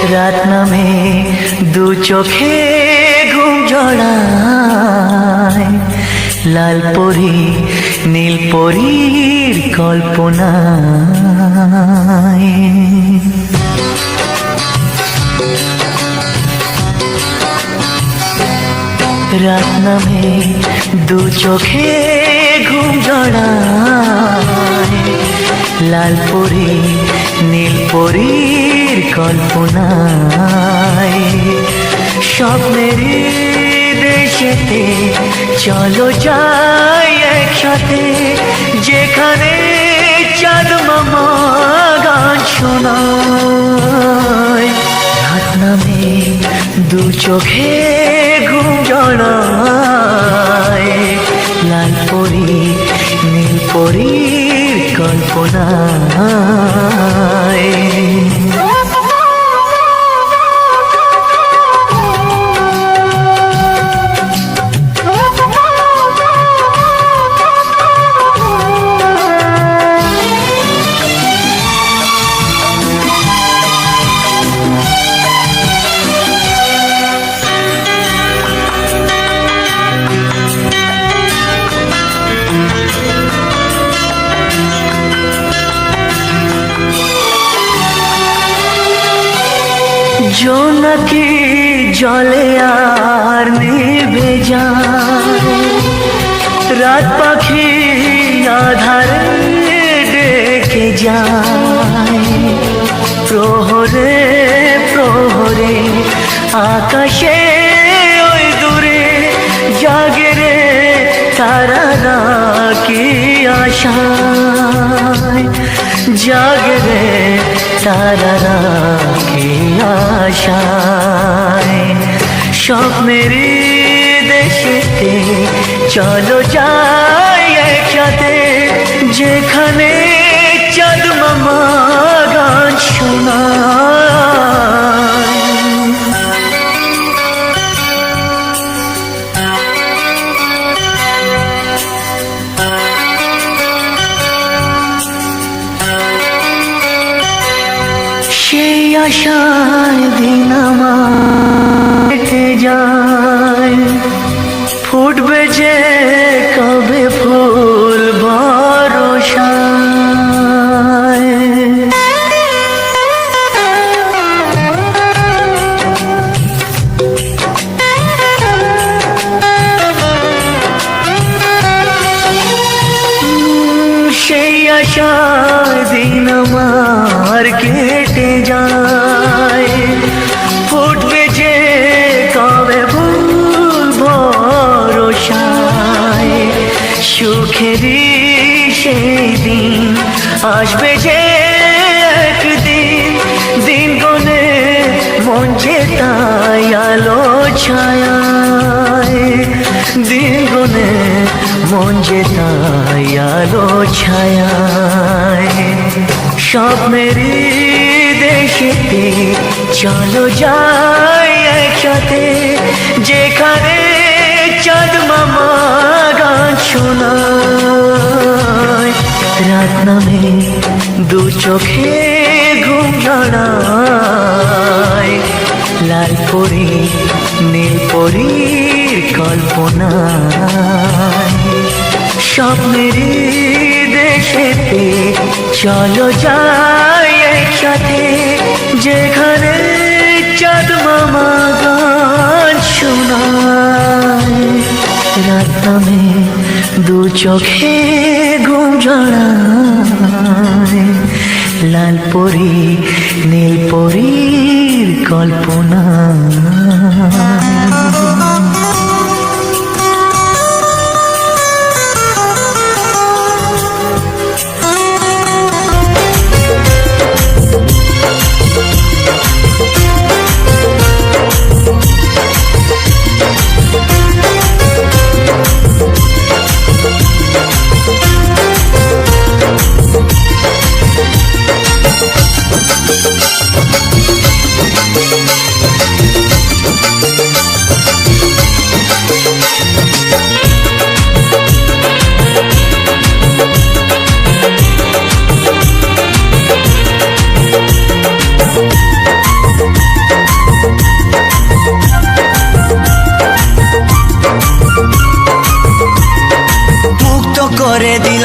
রাত নামে দু চোখে ঘুম জড়ায়, লাল পরি নীল পরীর কল্পনায়। রাত নামে দু চোখে ঘুম জড়ায়, লাল পরি নীল পরীর কল্পনায়। স্বপ্নেরই দেশেতে চলো যাই একসাথে, যেখানে চাঁদ মামা গান শোনায়। রাত নামে দু চোখে ঘুম জড়ায়, লাল পরি নীল পরীর কল্পনায়। জোনাকি জলে আর নিভে যায়, রাত পাখি আধারে ডেকে যায়। প্রহরে প্রহরে আকাশে ওই দূরে জাগে রে তারারা কি আশায়, জাগে রে তারারা কি আশায়। স্বপ্নেরই দেশেতে চলো যাই একসাথে, যেখানে চাঁদ মামা গান শোনায়। সেই আশায় দিন আমার কেটে যায়, ফুটবে যে কবে ফুল ভরসায়। সেই আশায় দিন আমার কেটে যায়, ফুটবে যে কবে ফুল ভরসায়। সুখেরই সেই দিন আসবে যে একদিন, দিন গনে মন যে তাই আলো ছায়ায়, দিন গনে মন যে তাই আলো ছায়ায়। স্বপ্নেরই দেশেতে চলো যাই একসাথে, যেখানে চাঁদ মামা গান শোনায়। রাত নামে দু চোখে ঘুম জড়ায়, লাল পরি নীল পরীর কল্পনায়। স্বপ্নেরই দেশেতে চলো যাই একসাথে, যেখানে চাঁদ মামা গান শোনায়। রাত নামে দু চোখে ঘুম জড়ায়, লাল পরি নীল পরীর কল্পনায়।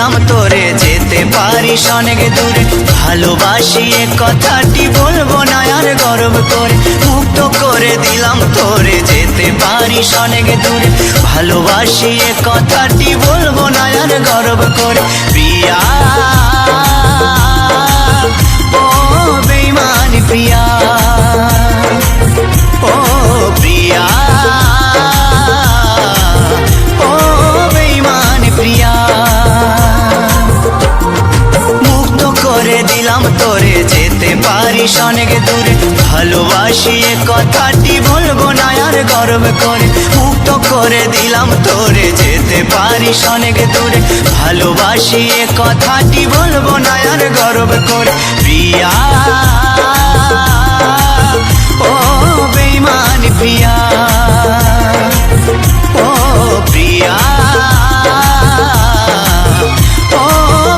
দিলাম তোরে যেতে পারিস অনেক দূরে ভালোবাসি এ কথাটি বলবো না আর গর্ব করে মুক্ত করে দিলাম তোরে যেতে পারিস অনেক দূরে ভালোবাসি এ কথাটি বলবো না আর গর্ব করে প্রিয়া ও বেঈমান প্রিয়া ও প্রিয়া ও বেঈমান প্রিয়া মুক্ত করে দিলাম তোরে যেতে পারিস অনেক দূরে ভালোবাসি এ কথাটি বলবো না আর গর্ব করে মুক্ত করে দিলাম তোরে যেতে পারিস অনেক দূরে ভালোবাসি এ কথাটি বলবো না আর গর্ব করে প্রিয়া ও বেঈমান প্রিয়া ও প্রিয়া ও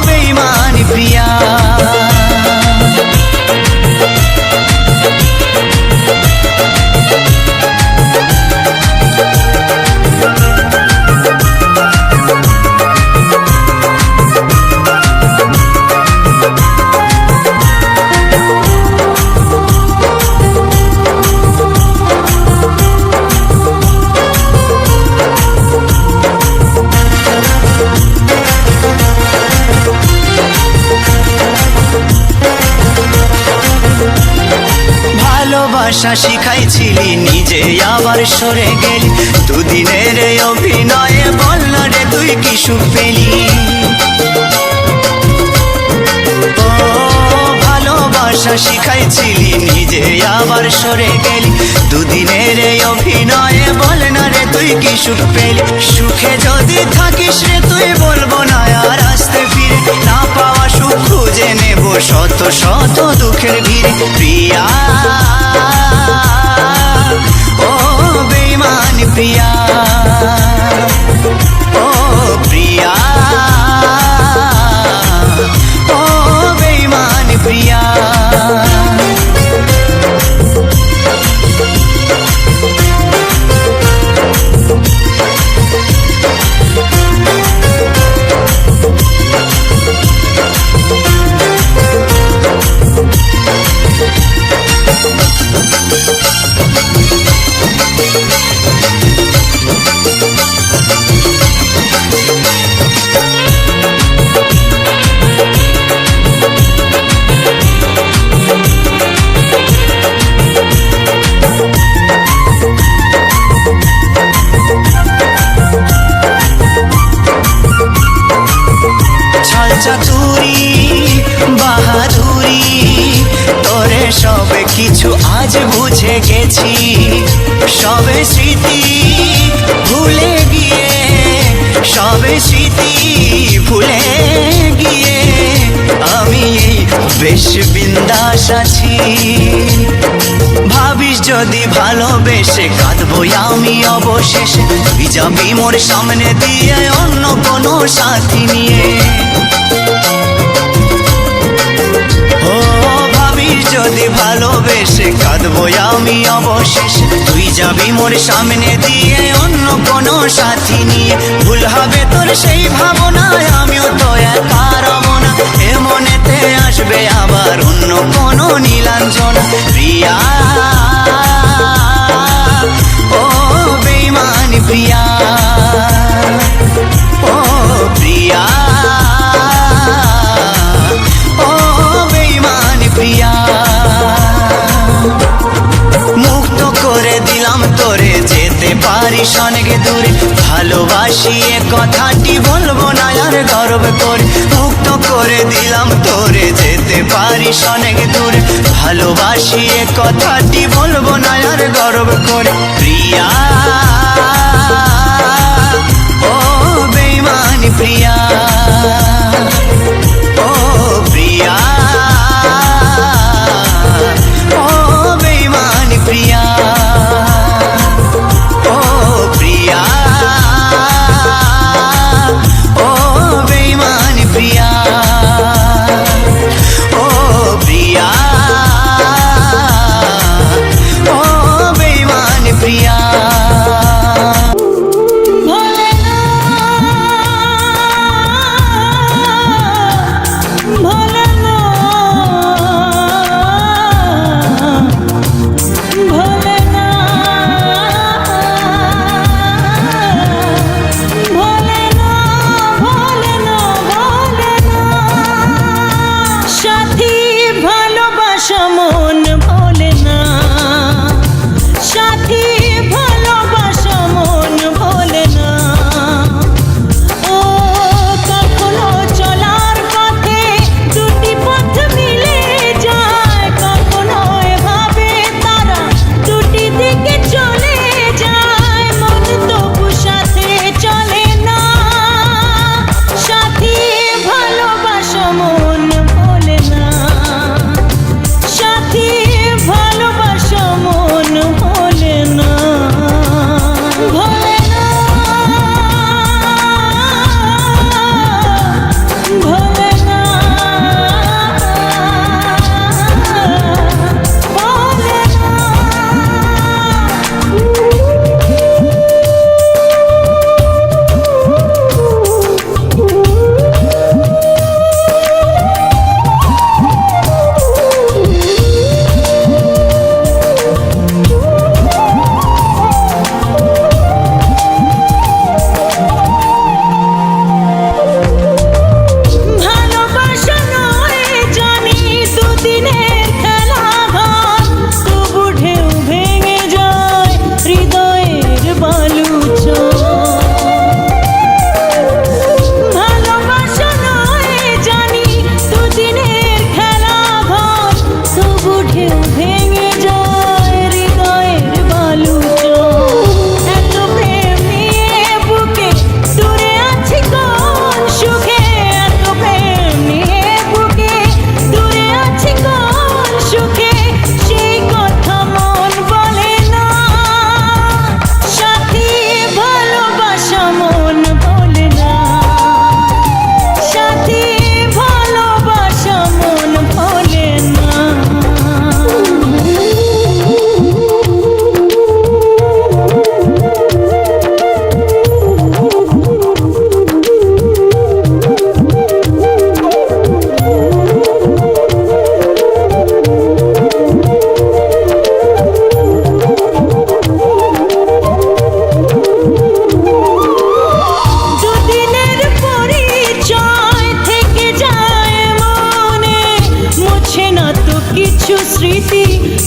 বেঈমান প্রিয়া ভালোবাসা শিখাইছিলি নিজে আবার সরে গেলি দুদিনের অভিনয়ে বল না রে তুই কি সুখ পেলি ও ভালোবাসা শিখাইছিলি নিজে আবার সরে গেলি দুদিনের অভিনয়ে বল না রে তুই কি সুখ পেলি সুখে যদি থাকিস রে তুই বলবো না আর আসতে ফিরে না পাওয়া সুখ খুঁজে নেব শত শত দুঃখের ভিড়ে প্রিয়া ও বেঈমান প্রিয়া ও প্রিয়া ও বেঈমান প্রিয়া চাতুরি বাহাদুরি তোরে সবে কিছু আজ বুঝে গেছি সবে স্মৃতি ভুলে গিয়ে সবে স্মৃতি ভুলে গিয়ে আমি এই বেশ বিন্দাস আছি ভাবিস যদি ভালোবেসে কাঁদবো আমি অবশেষে তুই যাবি মোর সামনে দিয়ে অন্য কোনো সাথী নিয়ে ও ভাবিস যদি ভালোবেসে কাঁদবো আমি অবশেষে তুই যাবি মোর সামনে দিয়ে অন্য কোনো সাথী নিয়ে ভুল হবে তোর সেই ভাবনায় আমিও তো একা রব না এ মনেতে আসবে আবার অন্য কোনো নীলাঞ্জনা প্রিয়া ও বেঈমান প্রিয়া ও প্রিয়া ও বেঈমান প্রিয়া মুক্ত করে দিলাম তোরে যেতে পারিস অনেক দূরে ভালোবাসি এ কথাটি বলবো না আর গর্ব করে মুক্ত করে দিলাম তোরে যেতে পারিস অনেক দূরে ভালোবাসি এ কথাটি বলবো না আর গর্ব করে প্রিয়া ও বেঈমান প্রিয়া ও প্রিয়া ও বেঈমান প্রিয়া ও প্রিয়া ও বেঈমান প্রিয়া ও প্রিয়া ও বেঈমান প্রিয়া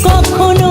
কখনো